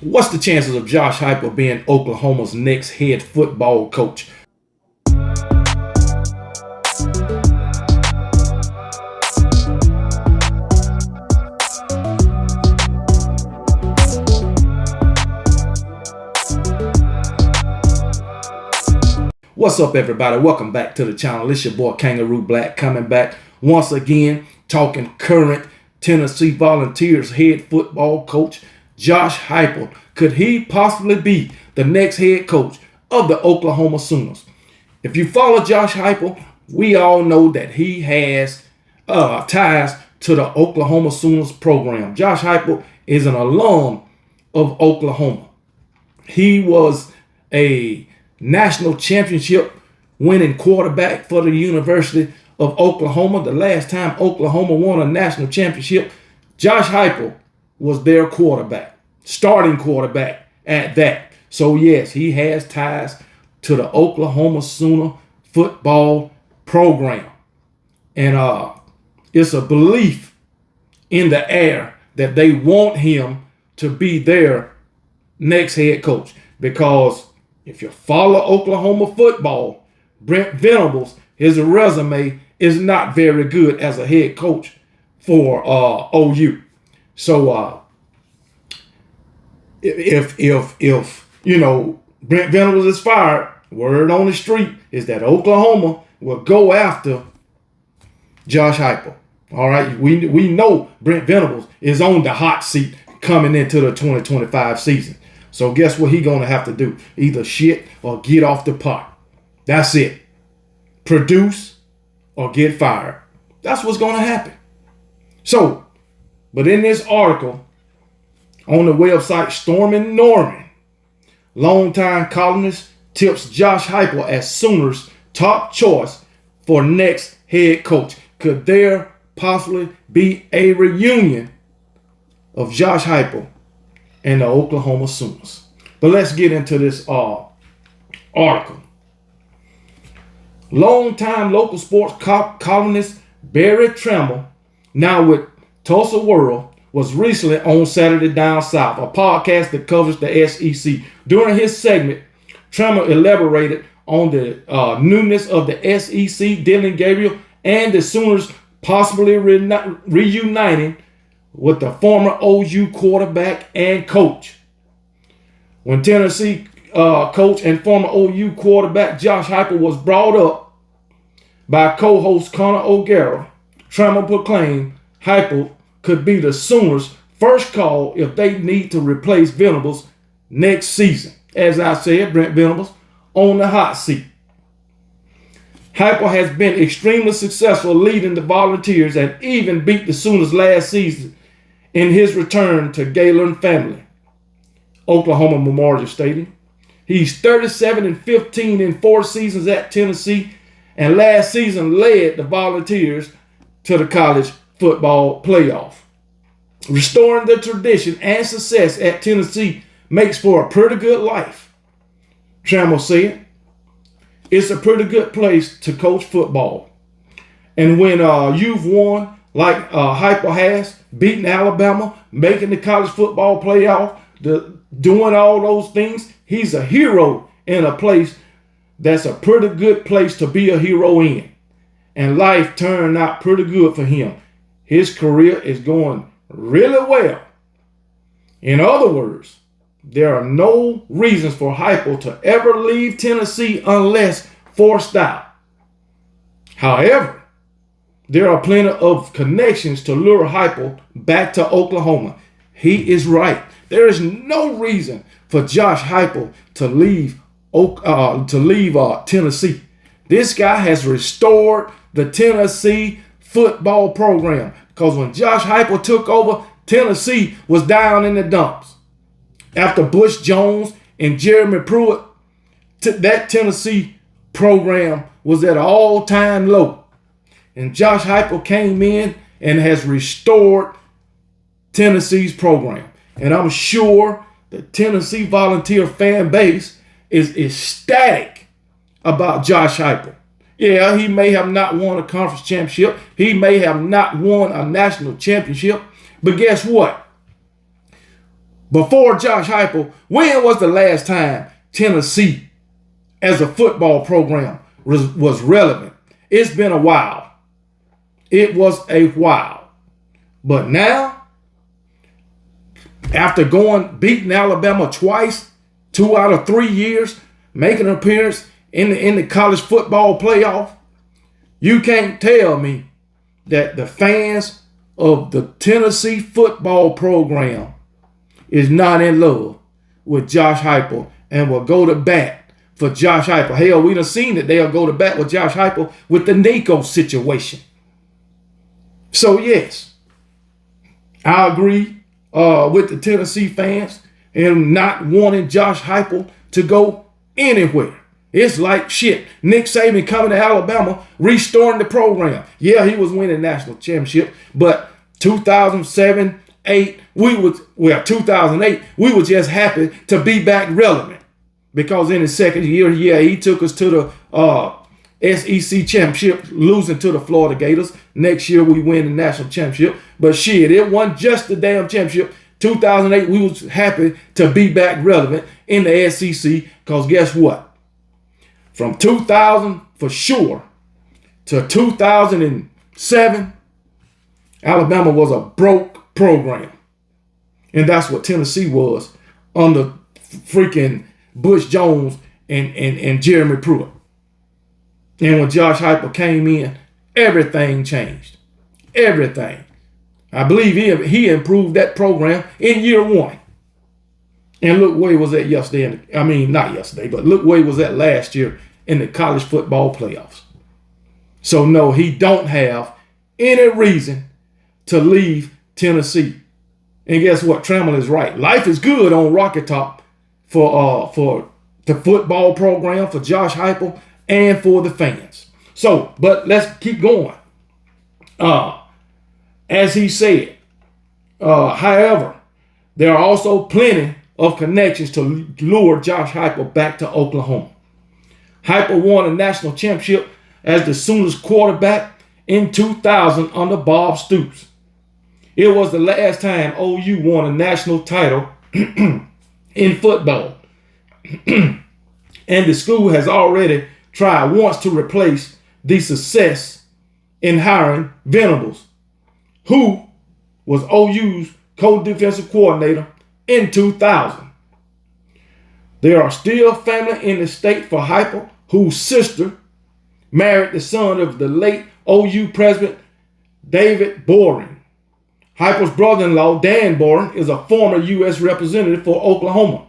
What's the chances of Josh Heupel being Oklahoma's next head football coach? What's up, everybody? Welcome back to the channel. It's your boy Kangaroo Black coming back once again, talking current Tennessee Volunteers head football coach Josh Heupel. Could he possibly be the next head coach of the Oklahoma Sooners? If you follow Josh Heupel, we all know that he has ties to the Oklahoma Sooners program. Josh Heupel is an alum of Oklahoma. He was a national championship winning quarterback for the University of Oklahoma. The last time Oklahoma won a national championship, Josh Heupel was their quarterback, starting quarterback at that. So yes, he has ties to the Oklahoma Sooner football program. And it's a belief in the air that they want him to be their next head coach, because if you follow Oklahoma football, Brent Venables, his resume is not very good as a head coach for OU. So if you know Brent Venables is fired, word on the street is that Oklahoma will go after Josh Heupel. All right, we know Brent Venables is on the hot seat coming into the 2025 season. So guess what he's going to have to do? Either shit or get off the pot. That's it. Produce or get fired. That's what's going to happen. So, but in this article on the website Stormin' Norman, longtime columnist tips Josh Heupel as Sooners' top choice for next head coach. Could there possibly be a reunion of Josh Heupel and the Oklahoma Sooners? But let's get into this article. Longtime local sports columnist Barry Trammell, now with Tulsa World, was recently on Saturday Down South, a podcast that covers the SEC. During his segment, Trammell elaborated on the newness of the SEC, Dylan Gabriel, and the Sooners possibly reuniting with the former OU quarterback and coach. When Tennessee coach and former OU quarterback Josh Heupel was brought up by co-host Connor O'Gara, Trammell proclaimed Heupel could be the Sooners' first call if they need to replace Venables next season. As I said, Brent Venables on the hot seat. Heupel has been extremely successful leading the Volunteers and even beat the Sooners last season in his return to Galen family, Oklahoma Memorial Stadium. He's 37-15 in 4 seasons at Tennessee, and last season led the Volunteers to the college football playoff. Restoring the tradition and success at Tennessee makes for a pretty good life, Trammell said. It's a pretty good place to coach football. And when you've won like Heupel has, beating Alabama, making the college football playoff, doing all those things, he's a hero in a place that's a pretty good place to be a hero in. And life turned out pretty good for him. His career is going really well. In other words, there are no reasons for Heupel to ever leave Tennessee unless forced out. However, there are plenty of connections to lure Heupel back to Oklahoma. He is right. There is no reason for Josh Heupel to leave Tennessee. This guy has restored the Tennessee football program, because when Josh Heupel took over, Tennessee was down in the dumps. After Bush Jones and Jeremy Pruitt, that Tennessee program was at an all-time low. And Josh Heupel came in and has restored Tennessee's program. And I'm sure the Tennessee Volunteer fan base is ecstatic about Josh Heupel. Yeah, he may have not won a conference championship. He may have not won a national championship. But guess what? Before Josh Heupel, when was the last time Tennessee as a football program was relevant? It's been a while. It was a while. But now, after beating Alabama twice, 2 out of 3 years, making an appearance in the college football playoff, you can't tell me that the fans of the Tennessee football program is not in love with Josh Heupel and will go to bat for Josh Heupel. Hell, we done seen that they'll go to bat with Josh Heupel with the Nico situation. So yes, I agree with the Tennessee fans and not wanting Josh Heupel to go anywhere. It's like shit. Nick Saban coming to Alabama, restoring the program. Yeah, he was winning national championship, but 2007, 2008, we were just happy to be back relevant because in his second year, yeah, he took us to the SEC championship, losing to the Florida Gators. Next year, we win the national championship, but shit, it wasn't just the damn championship. 2008, we was happy to be back relevant in the SEC because guess what? From 2000 for sure to 2007, Alabama was a broke program. And that's what Tennessee was under freaking Bush Jones and Jeremy Pruitt. And when Josh Heupel came in, everything changed. Everything. I believe he improved that program in year one. And look where he was at yesterday. Not yesterday, but look where he was at last year in the college football playoffs. So no, he don't have any reason to leave Tennessee. And guess what? Trammell is right. Life is good on Rocky Top for the football program, for Josh Heupel, and for the fans. So, but let's keep going. As he said, however, there are also plenty of connections to lure Josh Heupel back to Oklahoma. Heupel won a national championship as the Sooners quarterback in 2000 under Bob Stoops. It was the last time OU won a national title in football. And the school has already tried once to replace the success in hiring Venables, who was OU's co-defensive coordinator in 2000. There are still family in the state for Heupel, whose sister married the son of the late OU president David Boring. Heupel's brother-in-law, Dan Boring, is a former U.S. representative for Oklahoma.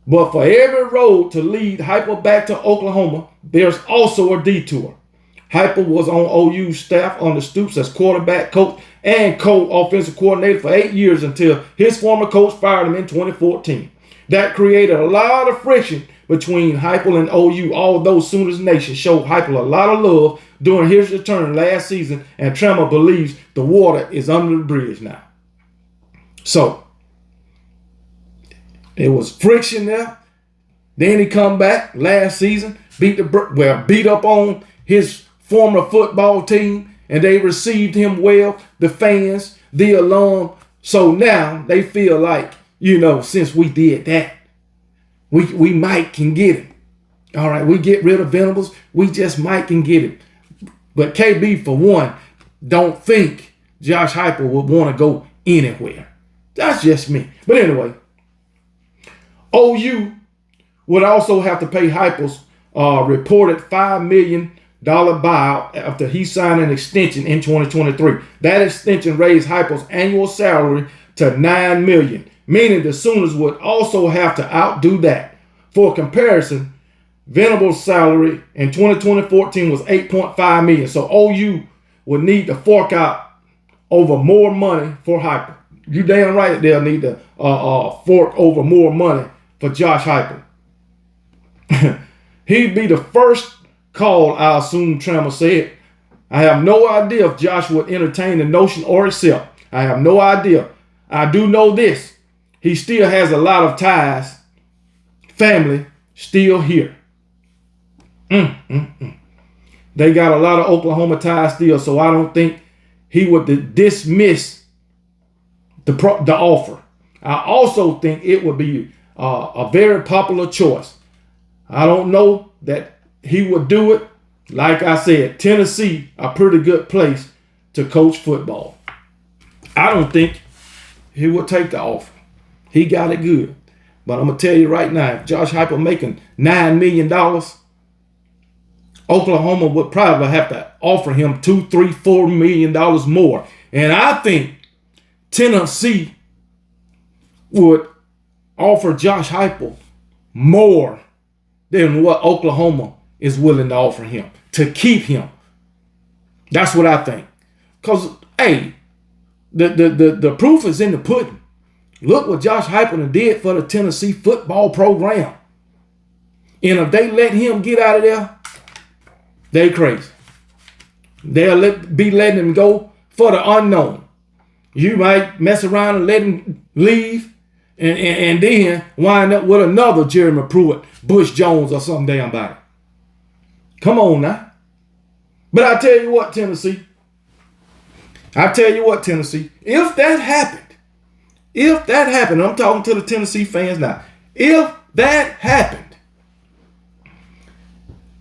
But for every road to lead Heupel back to Oklahoma, there's also a detour. Heupel was on OU's staff under Stoops as quarterback coach and co-offensive coordinator for 8 years until his former coach fired him in 2014. That created a lot of friction between Heupel and OU, although Sooners Nation showed Heupel a lot of love during his return last season, and Trammell believes the water is under the bridge now. So, it was friction there. Then he come back last season, beat up on his former football team, and they received him well, the fans, the alum. So now they feel like, since we did that, we might can get him. All right, we get rid of Venables, we just might can get him. But KB, for one, don't think Josh Heupel would want to go anywhere. That's just me. But anyway, OU would also have to pay Heupel's reported $5 million buyout after he signed an extension in 2023. That extension raised Heupel's annual salary to $9 million, meaning the Sooners would also have to outdo that. For comparison, Venables' salary in 2014 was $8.5 million. So OU would need to fork out over more money for Heupel. You damn right they'll need to fork over more money for Josh Heupel. He'd be the first call, I assume Trammell said. I have no idea if Josh would entertain the notion or accept. I have no idea. I do know this. He still has a lot of ties. Family still here. They got a lot of Oklahoma ties still, so I don't think he would dismiss the offer. I also think it would be a very popular choice. I don't know that he would do it. Like I said, Tennessee, a pretty good place to coach football. I don't think he would take the offer. He got it good. But I'm going to tell you right now, if Josh Heupel making $9 million, Oklahoma would probably have to offer him $2, $3, $4 million more. And I think Tennessee would offer Josh Heupel more than what Oklahoma is willing to offer him to keep him. That's what I think. Because, hey, the proof is in the pudding. Look what Josh Heupel did for the Tennessee football program. And if they let him get out of there, they crazy. They'll be letting him go for the unknown. You might mess around and let him leave and then wind up with another Jeremy Pruitt, Bush Jones, or some damn body. Come on now. But I tell you what, Tennessee. If that happened, I'm talking to the Tennessee fans now. If that happened,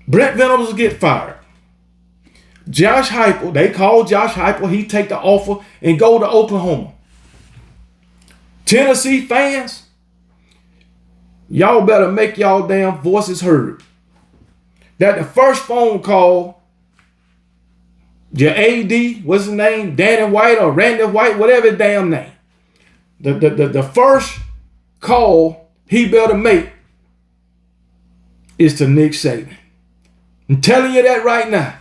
Brent Venables will get fired. Josh Heupel, they call Josh Heupel, he take the offer and go to Oklahoma. Tennessee fans, y'all better make y'all damn voices heard. That the first phone call, your AD, what's his name, Danny White or Randy White, whatever his damn name. The first call he better make is to Nick Saban. I'm telling you that right now.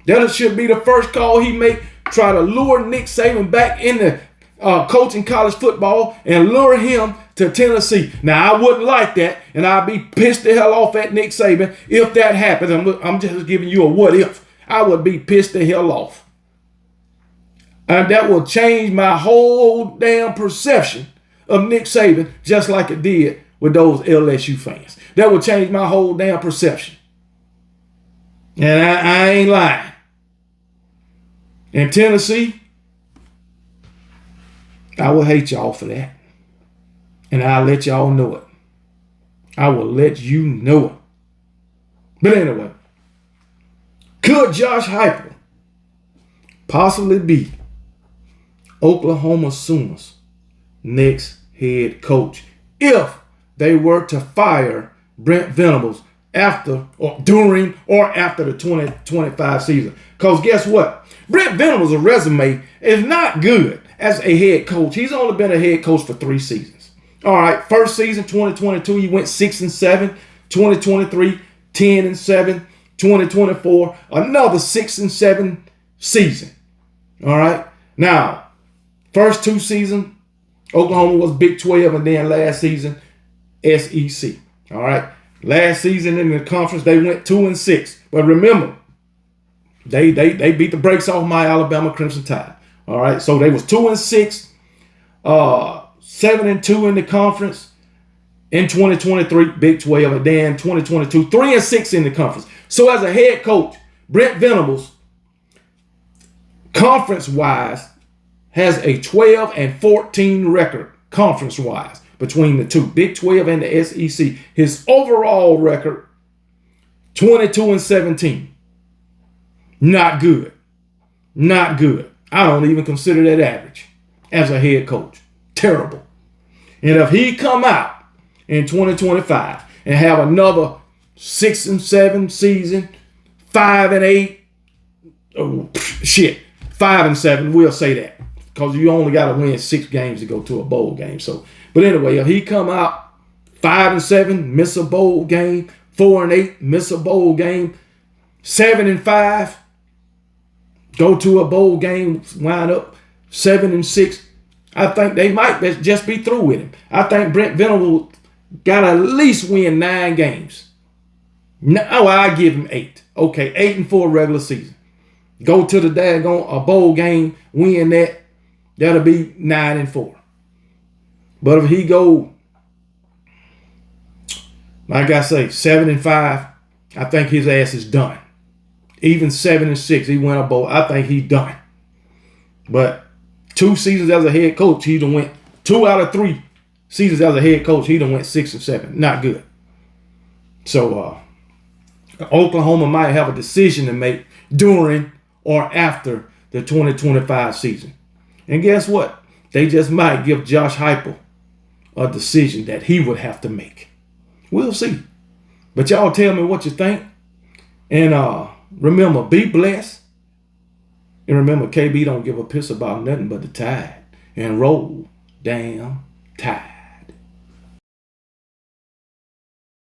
That should be the first call he make. Try to lure Nick Saban back into coaching college football and lure him to Tennessee. Now, I wouldn't like that, and I'd be pissed the hell off at Nick Saban if that happens. I'm just giving you a what if. I would be pissed the hell off. And that will change my whole damn perception of Nick Saban, just like it did with those LSU fans. That will change my whole damn perception. And I ain't lying. In Tennessee, I will hate y'all for that. And I'll let y'all know it. I will let you know it. But anyway, could Josh Heupel possibly be Oklahoma Sooners' next head coach if they were to fire Brent Venables after or during or after the 2025 season? Because guess what? Brent Venables' resume is not good as a head coach. He's only been a head coach for 3 seasons. All right, first season, 2022, he went 6-7. 2023, 10-7. 2024, another 6-7 season. All right. Now, first 2 seasons, Oklahoma was Big 12, and then last season, SEC. All right. Last season in the conference, they went 2-6. But remember, they beat the brakes off my Alabama Crimson Tide. All right. So they was 2-6, 7-2 in the conference in 2023, Big 12, and then 2022, 3-6 in the conference. So as a head coach, Brent Venables, conference-wise, has a 12-14 record conference-wise between the two, Big 12 and the SEC. His overall record, 22-17. Not good. Not good. I don't even consider that average as a head coach. Terrible. And if he come out in 2025 and have another 6-7 season, 5-8, 5-7, we'll say that. Because you only got to win 6 games to go to a bowl game. So, but anyway, if he come out 5-7, miss a bowl game, 4-8, miss a bowl game, 7-5, go to a bowl game, wind up 7-6, I think they might just be through with him. I think Brent Venables got to at least win 9 games. No, I give him 8. Okay, 8-4 regular season. Go to the daggone a bowl game, win that. That'll be 9-4. But if he go, like I say, 7-5, I think his ass is done. Even 7-6, he went a bowl. I think he's done. But 2 seasons as a head coach, he done went 2 out of 3 seasons as a head coach, he done went 6-7. Not good. So Oklahoma might have a decision to make during or after the 2025 season. And guess what? They just might give Josh Heupel a decision that he would have to make. We'll see. But y'all tell me what you think. And remember, be blessed. And remember, KB don't give a piss about nothing but the Tide. And roll damn Tide.